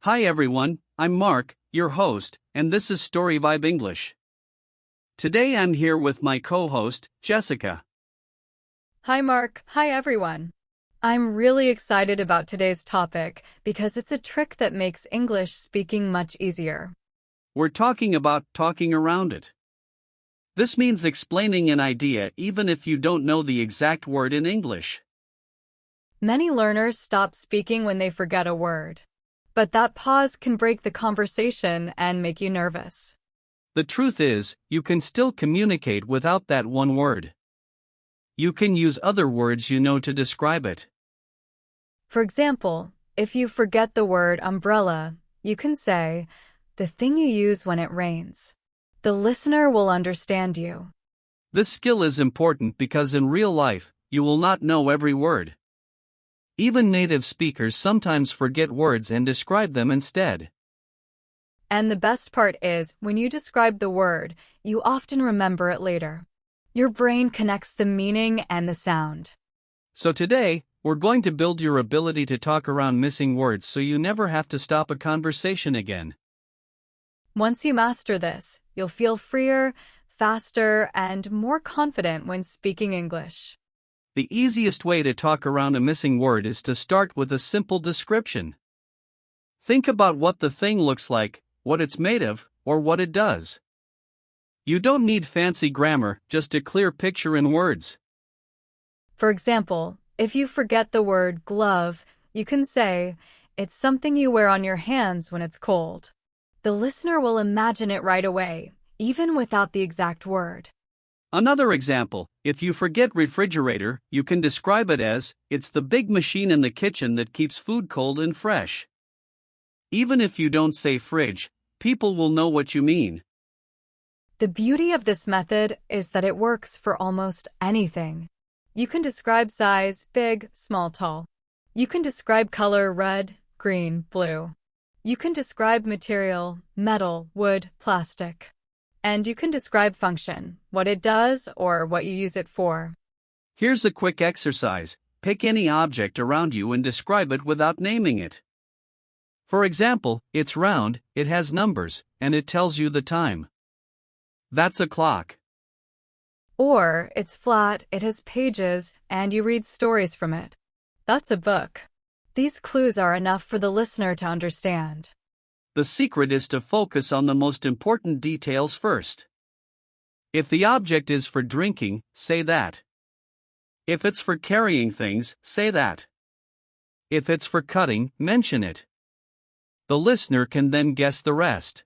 Hi everyone, I'm Mark, your host, and this is StoryVibe English. Today I'm here with my co-host, Jessica. Hi, Mark. Hi, everyone. I'm really excited about today's topic because it's a trick that makes English speaking much easier. We're talking about talking around it. This means explaining an idea even if you don't know the exact word in English. Many learners stop speaking when they forget a word. But that pause can break the conversation and make you nervous. The truth is, you can still communicate without that one word. You can use other words you know to describe it. For example, if you forget the word umbrella, you can say, the thing you use when it rains. The listener will understand you. This skill is important because in real life, you will not know every word. Even native speakers sometimes forget words and describe them instead. And the best part is, when you describe the word, you often remember it later. Your brain connects the meaning and the sound. So today, we're going to build your ability to talk around missing words so you never have to stop a conversation again. Once you master this, you'll feel freer, faster, and more confident when speaking English. The easiest way to talk around a missing word is to start with a simple description. Think about what the thing looks like, what it's made of, or what it does. You don't need fancy grammar, just a clear picture in words. For example, if you forget the word glove, you can say, it's something you wear on your hands when it's cold. The listener will imagine it right away, even without the exact word. Another example, if you forget refrigerator, you can describe it as, it's the big machine in the kitchen that keeps food cold and fresh. Even if you don't say fridge, people will know what you mean. The beauty of this method is that it works for almost anything. You can describe size, big, small, tall. You can describe color, red, green, blue. You can describe material, metal, wood, plastic. And you can describe function, what it does or what you use it for. Here's a quick exercise. Pick any object around you and describe it without naming it. For example, it's round, it has numbers, and it tells you the time. That's a clock. Or it's flat, it has pages, and you read stories from it. That's a book. These clues are enough for the listener to understand. The secret is to focus on the most important details first. If the object is for drinking, say that. If it's for carrying things, say that. If it's for cutting, mention it. The listener can then guess the rest.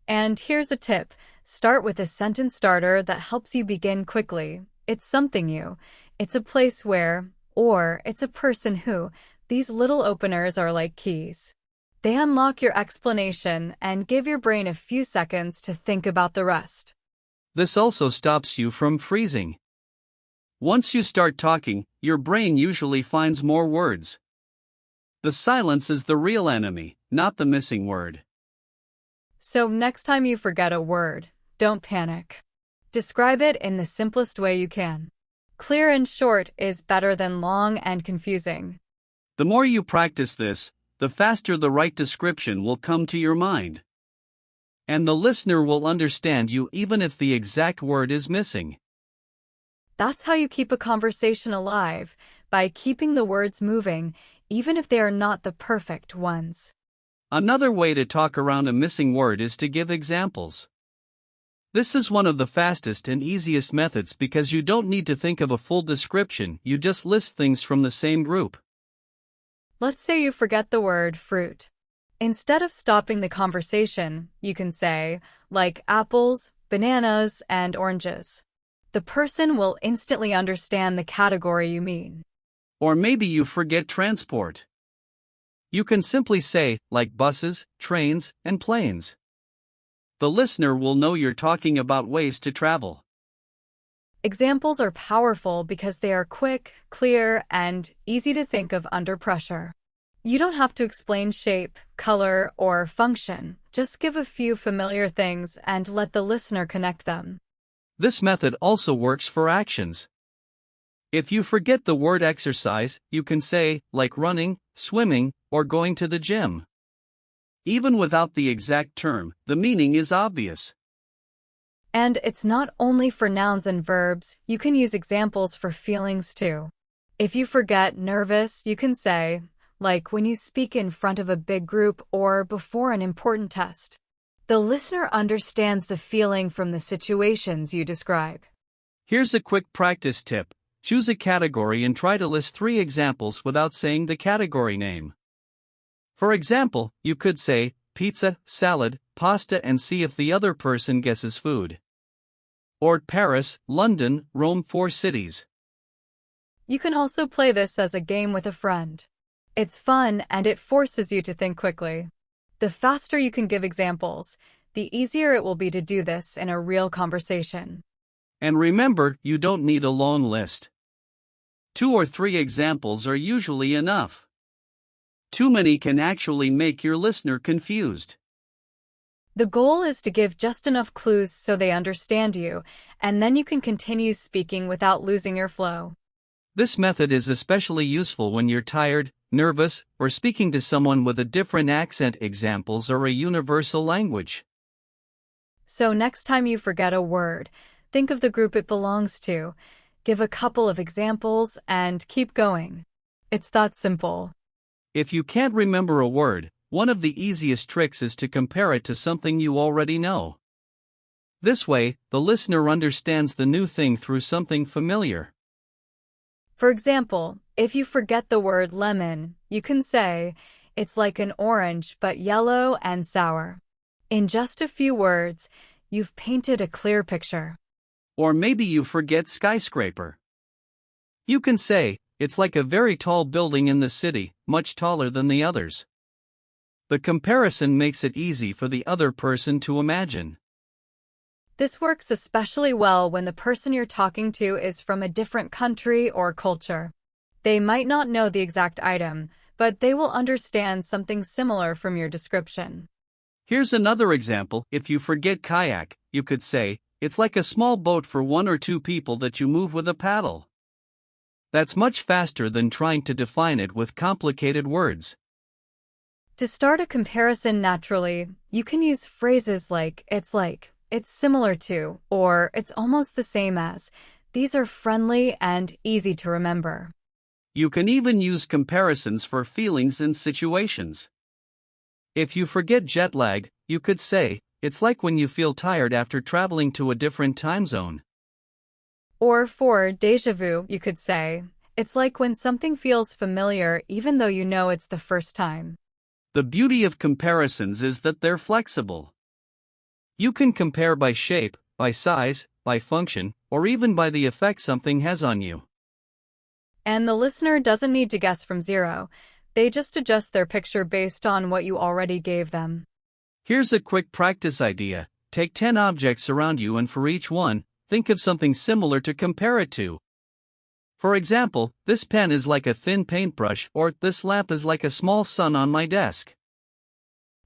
And here's a tip. Start with a sentence starter that helps you begin quickly. It's something you, it's a place where, or it's a person who. These little openers are like keys. They unlock your explanation and give your brain a few seconds to think about the rest. This also stops you from freezing. Once you start talking, your brain usually finds more words. The silence is the real enemy, not the missing word. So next time you forget a word, don't panic. Describe it in the simplest way you can. Clear and short is better than long and confusing. The more you practice this, the faster the right description will come to your mind. And the listener will understand you even if the exact word is missing. That's how you keep a conversation alive, by keeping the words moving, even if they are not the perfect ones. Another way to talk around a missing word is to give examples. This is one of the fastest and easiest methods because you don't need to think of a full description, you just list things from the same group. Let's say you forget the word fruit. Instead of stopping the conversation, you can say, like apples, bananas, and oranges. The person will instantly understand the category you mean. Or maybe you forget transport. You can simply say, like buses, trains, and planes. The listener will know you're talking about ways to travel. Examples are powerful because they are quick, clear, and easy to think of under pressure. You don't have to explain shape, color, or function. Just give a few familiar things and let the listener connect them. This method also works for actions. If you forget the word exercise, you can say, like running, swimming, or going to the gym. Even without the exact term, the meaning is obvious. And it's not only for nouns and verbs, you can use examples for feelings too. If you forget nervous, you can say, like when you speak in front of a big group or before an important test. The listener understands the feeling from the situations you describe. Here's a quick practice tip. Choose a category and try to list 3 examples without saying the category name. For example, you could say, pizza, salad, pasta, and see if the other person guesses food. Or Paris, London, Rome, 4 cities. You can also play this as a game with a friend. It's fun and it forces you to think quickly. The faster you can give examples, the easier it will be to do this in a real conversation. And remember, you don't need a long list. 2 or 3 examples are usually enough. Too many can actually make your listener confused. The goal is to give just enough clues so they understand you, and then you can continue speaking without losing your flow. This method is especially useful when you're tired, nervous, or speaking to someone with a different accent. Examples are a universal language. So next time you forget a word, think of the group it belongs to, give a couple of examples, and keep going. It's that simple. If you can't remember a word, one of the easiest tricks is to compare it to something you already know. This way, the listener understands the new thing through something familiar. For example, if you forget the word lemon, you can say, it's like an orange but yellow and sour. In just a few words, you've painted a clear picture. Or maybe you forget skyscraper. You can say, it's like a very tall building in the city, much taller than the others. The comparison makes it easy for the other person to imagine. This works especially well when the person you're talking to is from a different country or culture. They might not know the exact item, but they will understand something similar from your description. Here's another example. If you forget kayak, you could say, it's like a small boat for 1 or 2 people that you move with a paddle. That's much faster than trying to define it with complicated words. To start a comparison naturally, you can use phrases like, it's similar to, or it's almost the same as. These are friendly and easy to remember. You can even use comparisons for feelings and situations. If you forget jet lag, you could say, it's like when you feel tired after traveling to a different time zone. Or for déjà vu, you could say, it's like when something feels familiar even though you know it's the first time. The beauty of comparisons is that they're flexible. You can compare by shape, by size, by function, or even by the effect something has on you. And the listener doesn't need to guess from zero. They just adjust their picture based on what you already gave them. Here's a quick practice idea. Take 10 objects around you and for each one, think of something similar to compare it to. For example, this pen is like a thin paintbrush, or this lamp is like a small sun on my desk.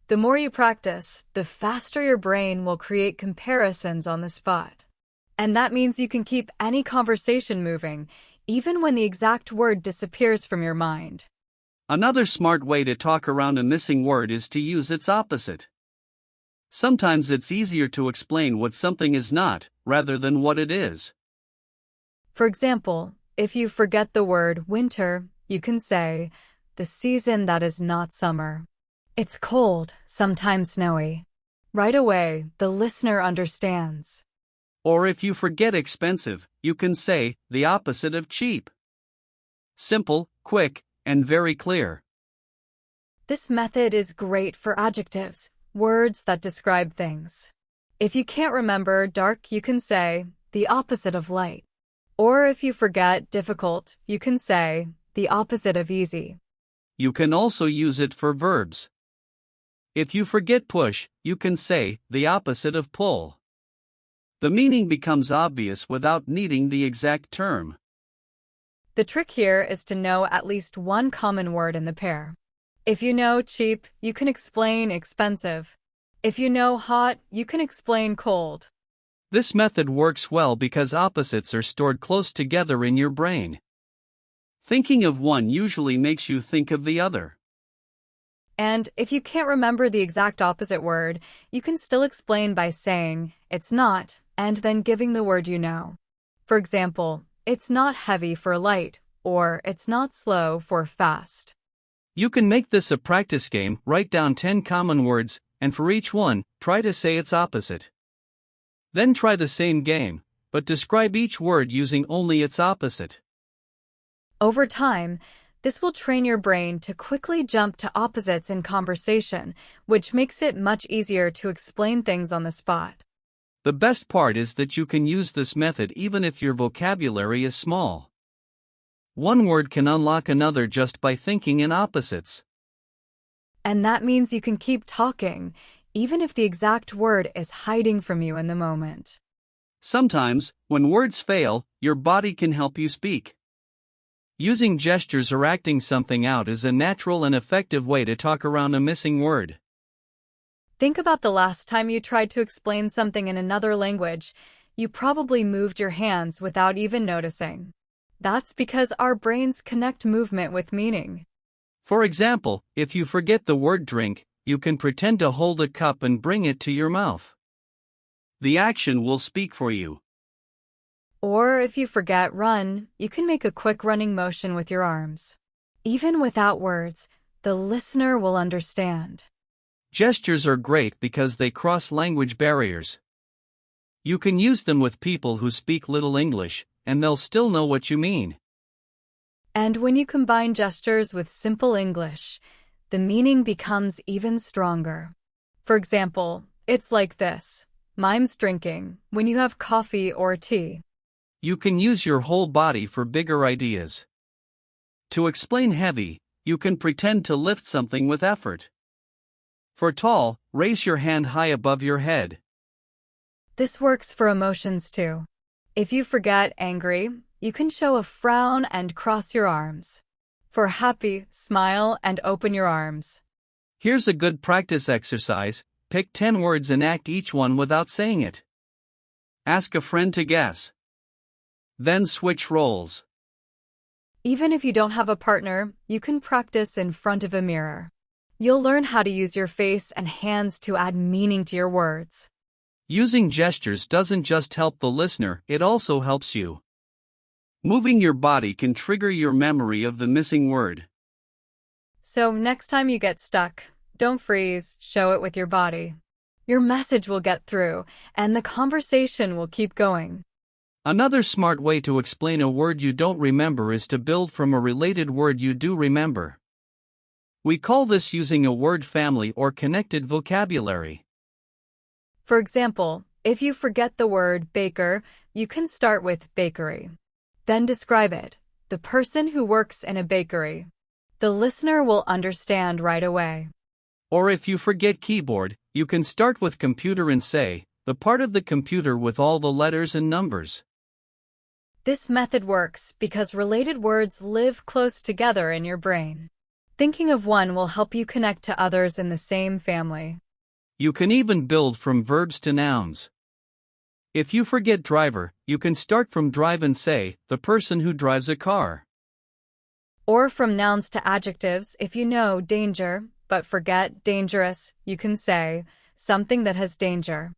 The more you practice, the faster your brain will create comparisons on the spot. And that means you can keep any conversation moving, even when the exact word disappears from your mind. Another smart way to talk around a missing word is to use its opposite. Sometimes it's easier to explain what something is not, rather than what it is. For example, if you forget the word winter, you can say, the season that is not summer. It's cold, sometimes snowy. Right away, the listener understands. Or if you forget expensive, you can say, the opposite of cheap. Simple, quick, and very clear. This method is great for adjectives, words that describe things. If you can't remember dark, you can say, the opposite of light. Or if you forget difficult, you can say, the opposite of easy. You can also use it for verbs. If you forget push, you can say, the opposite of pull. The meaning becomes obvious without needing the exact term. The trick here is to know at least one common word in the pair. If you know cheap, you can explain expensive. If you know hot, you can explain cold. This method works well because opposites are stored close together in your brain. Thinking of one usually makes you think of the other. And if you can't remember the exact opposite word, you can still explain by saying, "It's not," and then giving the word you know. For example, "It's not heavy for light," or "It's not slow for fast." You can make this a practice game. Write down 10 common words, and for each one, try to say its opposite. Then try the same game, but describe each word using only its opposite. Over time, this will train your brain to quickly jump to opposites in conversation, which makes it much easier to explain things on the spot. The best part is that you can use this method even if your vocabulary is small. One word can unlock another just by thinking in opposites. And that means you can keep talking, even if the exact word is hiding from you in the moment. Sometimes, when words fail, your body can help you speak. Using gestures or acting something out is a natural and effective way to talk around a missing word. Think about the last time you tried to explain something in another language. You probably moved your hands without even noticing. That's because our brains connect movement with meaning. For example, if you forget the word drink, you can pretend to hold a cup and bring it to your mouth. The action will speak for you. Or if you forget run, you can make a quick running motion with your arms. Even without words, the listener will understand. Gestures are great because they cross language barriers. You can use them with people who speak little English, and they'll still know what you mean. And when you combine gestures with simple English, the meaning becomes even stronger. For example, it's like this: "Mime's drinking" when you have coffee or tea. You can use your whole body for bigger ideas. To explain heavy, you can pretend to lift something with effort. For tall, raise your hand high above your head. This works for emotions too. If you forget angry, you can show a frown and cross your arms. For happy, smile and open your arms. Here's a good practice exercise: pick 10 words and act each one without saying it. Ask a friend to guess. Then switch roles. Even if you don't have a partner, you can practice in front of a mirror. You'll learn how to use your face and hands to add meaning to your words. Using gestures doesn't just help the listener, it also helps you. Moving your body can trigger your memory of the missing word. So next time you get stuck, don't freeze, show it with your body. Your message will get through, and the conversation will keep going. Another smart way to explain a word you don't remember is to build from a related word you do remember. We call this using a word family or connected vocabulary. For example, if you forget the word baker, you can start with bakery. Then describe it: the person who works in a bakery. The listener will understand right away. Or if you forget keyboard, you can start with computer and say, the part of the computer with all the letters and numbers. This method works because related words live close together in your brain. Thinking of one will help you connect to others in the same family. You can even build from verbs to nouns. If you forget driver, you can start from drive and say, the person who drives a car. Or from nouns to adjectives, if you know danger, but forget dangerous, you can say, something that has danger.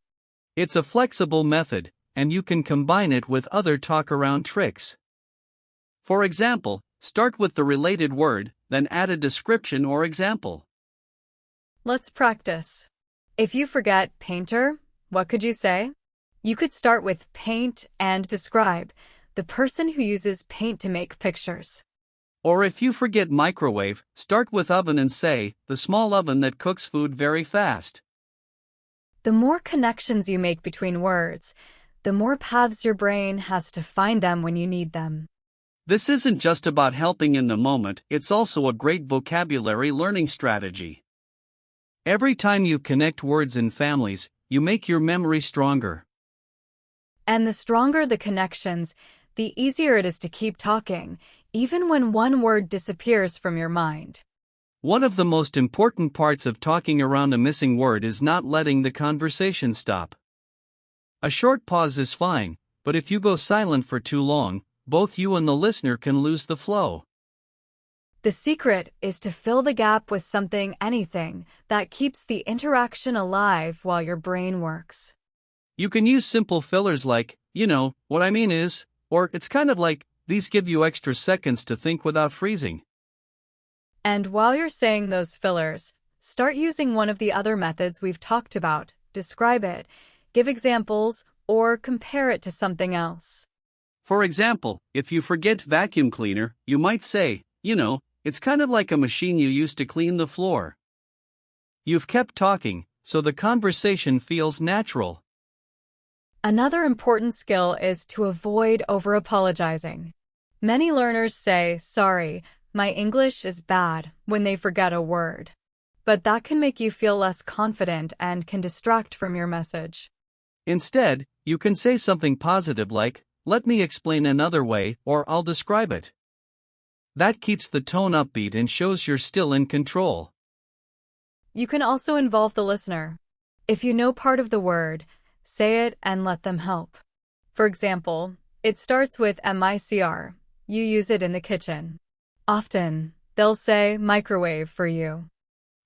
It's a flexible method, and you can combine it with other talk-around tricks. For example, start with the related word, then add a description or example. Let's practice. If you forget painter, what could you say? You could start with paint and describe, the person who uses paint to make pictures. Or if you forget microwave, start with oven and say, the small oven that cooks food very fast. The more connections you make between words, the more paths your brain has to find them when you need them. This isn't just about helping in the moment, it's also a great vocabulary learning strategy. Every time you connect words in families, you make your memory stronger. And the stronger the connections, the easier it is to keep talking, even when one word disappears from your mind. One of the most important parts of talking around a missing word is not letting the conversation stop. A short pause is fine, but if you go silent for too long, both you and the listener can lose the flow. The secret is to fill the gap with something, anything, that keeps the interaction alive while your brain works. You can use simple fillers like, what I mean is, or it's kind of like, these give you extra seconds to think without freezing. And while you're saying those fillers, start using one of the other methods we've talked about. Describe it, give examples, or compare it to something else. For example, if you forget vacuum cleaner, you might say, it's kind of like a machine you use to clean the floor. You've kept talking, so the conversation feels natural. Another important skill is to avoid over-apologizing. Many learners say, "Sorry, my English is bad," when they forget a word. But that can make you feel less confident and can distract from your message. Instead, you can say something positive like, "Let me explain another way," or "I'll describe it." That keeps the tone upbeat and shows you're still in control. You can also involve the listener. If you know part of the word, say it and let them help. For example, it starts with MICR. You use it in the kitchen. Often, they'll say microwave for you.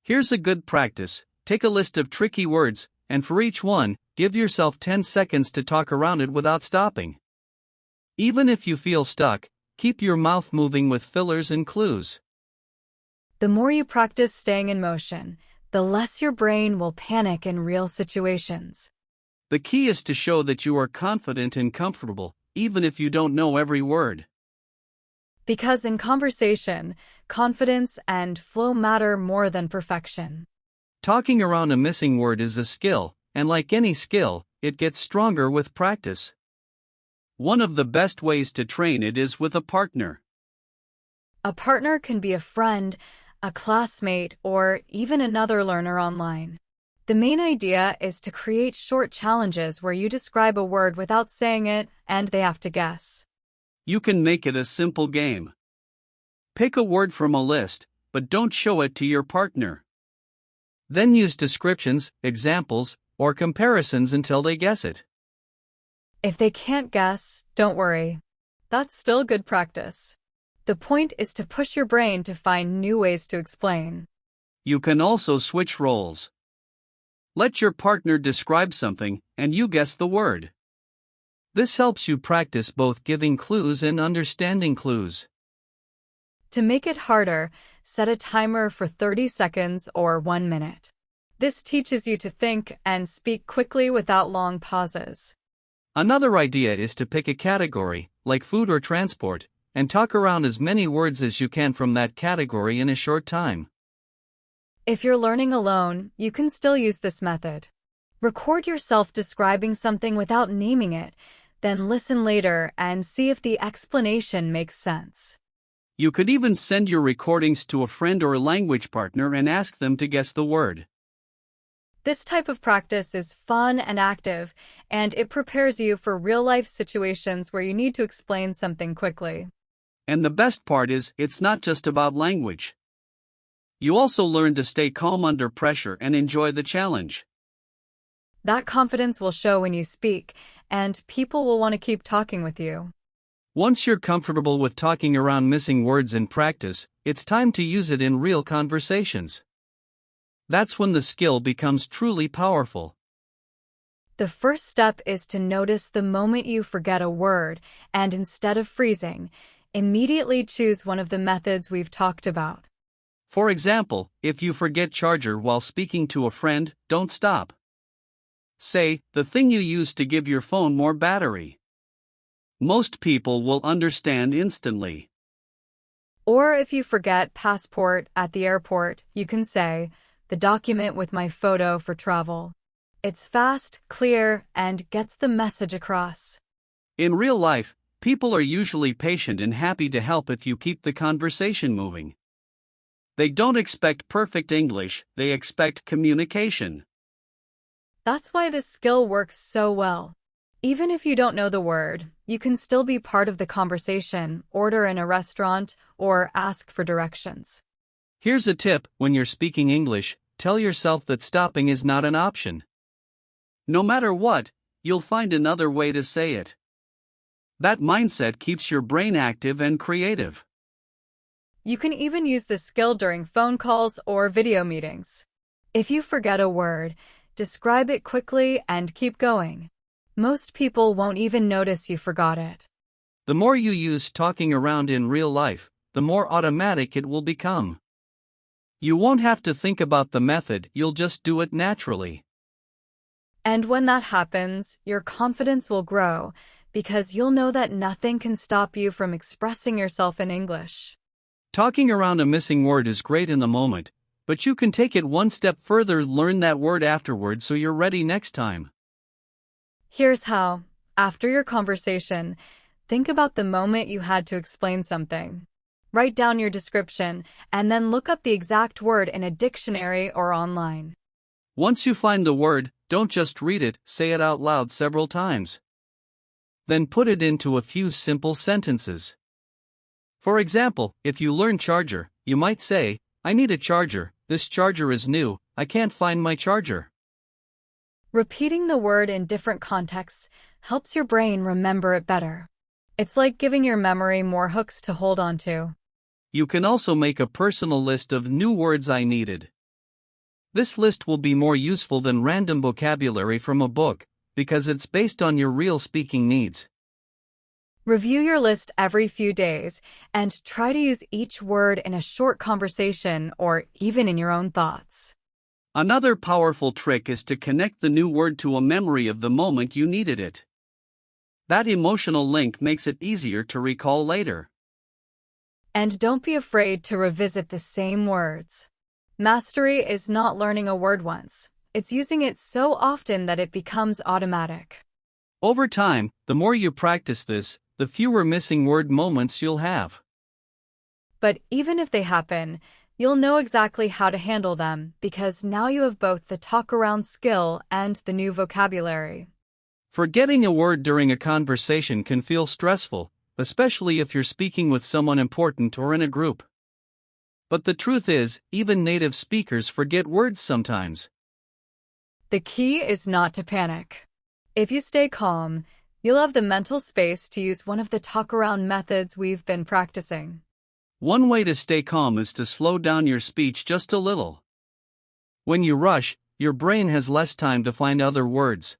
Here's a good practice. Take a list of tricky words, and for each one, give yourself 10 seconds to talk around it without stopping. Even if you feel stuck, keep your mouth moving with fillers and clues. The more you practice staying in motion, the less your brain will panic in real situations. The key is to show that you are confident and comfortable, even if you don't know every word. Because in conversation, confidence and flow matter more than perfection. Talking around a missing word is a skill, and like any skill, it gets stronger with practice. One of the best ways to train it is with a partner. A partner can be a friend, a classmate, or even another learner online. The main idea is to create short challenges where you describe a word without saying it and they have to guess. You can make it a simple game. Pick a word from a list, but don't show it to your partner. Then use descriptions, examples, or comparisons until they guess it. If they can't guess, don't worry. That's still good practice. The point is to push your brain to find new ways to explain. You can also switch roles. Let your partner describe something, and you guess the word. This helps you practice both giving clues and understanding clues. To make it harder, set a timer for 30 seconds or 1 minute. This teaches you to think and speak quickly without long pauses. Another idea is to pick a category, like food or transport, and talk around as many words as you can from that category in a short time. If you're learning alone, you can still use this method. Record yourself describing something without naming it, then listen later and see if the explanation makes sense. You could even send your recordings to a friend or a language partner and ask them to guess the word. This type of practice is fun and active, and it prepares you for real-life situations where you need to explain something quickly. And the best part is, it's not just about language. You also learn to stay calm under pressure and enjoy the challenge. That confidence will show when you speak, and people will want to keep talking with you. Once you're comfortable with talking around missing words in practice, it's time to use it in real conversations. That's when the skill becomes truly powerful. The first step is to notice the moment you forget a word, and instead of freezing, immediately choose one of the methods we've talked about. For example, if you forget charger while speaking to a friend, don't stop. Say, the thing you use to give your phone more battery. Most people will understand instantly. Or if you forget passport at the airport, you can say, the document with my photo for travel. It's fast, clear, and gets the message across. In real life, people are usually patient and happy to help if you keep the conversation moving. They don't expect perfect English, they expect communication. That's why this skill works so well. Even if you don't know the word, you can still be part of the conversation, order in a restaurant, or ask for directions. Here's a tip: when you're speaking English, tell yourself that stopping is not an option. No matter what, you'll find another way to say it. That mindset keeps your brain active and creative. You can even use this skill during phone calls or video meetings. If you forget a word, describe it quickly and keep going. Most people won't even notice you forgot it. The more you use talking around in real life, the more automatic it will become. You won't have to think about the method, you'll just do it naturally. And when that happens, your confidence will grow because you'll know that nothing can stop you from expressing yourself in English. Talking around a missing word is great in the moment, but you can take it one step further, learn that word afterward so you're ready next time. Here's how. After your conversation, think about the moment you had to explain something. Write down your description, and then look up the exact word in a dictionary or online. Once you find the word, don't just read it, say it out loud several times. Then put it into a few simple sentences. For example, if you learn charger, you might say, I need a charger, this charger is new, I can't find my charger. Repeating the word in different contexts helps your brain remember it better. It's like giving your memory more hooks to hold on to. You can also make a personal list of new words I needed. This list will be more useful than random vocabulary from a book, because it's based on your real speaking needs. Review your list every few days and try to use each word in a short conversation or even in your own thoughts. Another powerful trick is to connect the new word to a memory of the moment you needed it. That emotional link makes it easier to recall later. And don't be afraid to revisit the same words. Mastery is not learning a word once. It's using it so often that it becomes automatic. Over time, the more you practice this, the fewer missing word moments you'll have. But even if they happen, you'll know exactly how to handle them because now you have both the talk-around skill and the new vocabulary. Forgetting a word during a conversation can feel stressful, especially if you're speaking with someone important or in a group. But the truth is, even native speakers forget words sometimes. The key is not to panic. If you stay calm, you'll have the mental space to use one of the talk-around methods we've been practicing. One way to stay calm is to slow down your speech just a little. When you rush, your brain has less time to find other words.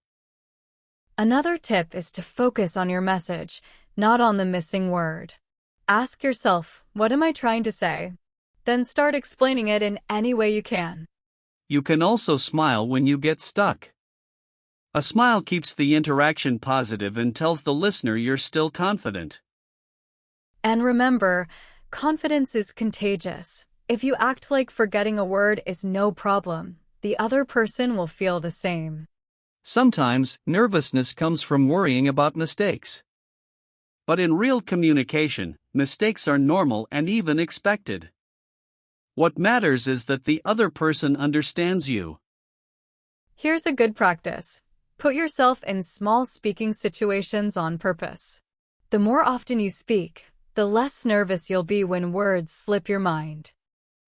Another tip is to focus on your message, not on the missing word. Ask yourself, what am I trying to say? Then start explaining it in any way you can. You can also smile when you get stuck. A smile keeps the interaction positive and tells the listener you're still confident. And remember, confidence is contagious. If you act like forgetting a word is no problem, the other person will feel the same. Sometimes, nervousness comes from worrying about mistakes. But in real communication, mistakes are normal and even expected. What matters is that the other person understands you. Here's a good practice. Put yourself in small speaking situations on purpose. The more often you speak, the less nervous you'll be when words slip your mind.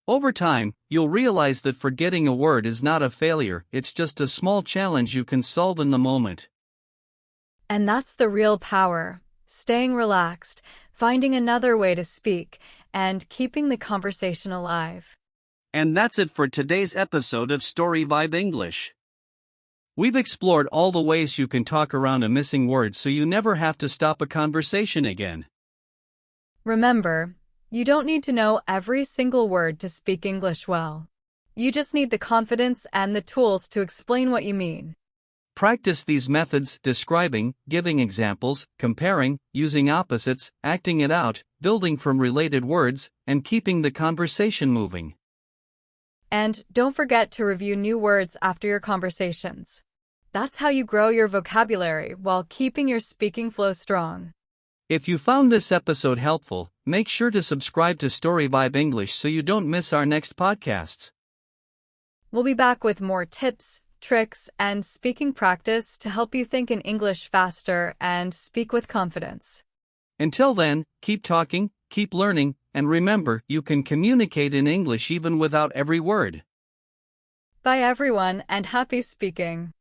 Over time, you'll realize that forgetting a word is not a failure, it's just a small challenge you can solve in the moment. And that's the real power. Staying relaxed, finding another way to speak, and keeping the conversation alive. And that's it for today's episode of StoryVibe English. We've explored all the ways you can talk around a missing word so you never have to stop a conversation again. Remember, you don't need to know every single word to speak English well. You just need the confidence and the tools to explain what you mean. Practice these methods: describing, giving examples, comparing, using opposites, acting it out, building from related words, and keeping the conversation moving. And don't forget to review new words after your conversations. That's how you grow your vocabulary while keeping your speaking flow strong. If you found this episode helpful, make sure to subscribe to StoryVibe English so you don't miss our next podcasts. We'll be back with more tips, tricks, and speaking practice to help you think in English faster and speak with confidence. Until then, keep talking, keep learning, and remember, you can communicate in English even without every word. Bye everyone, and happy speaking!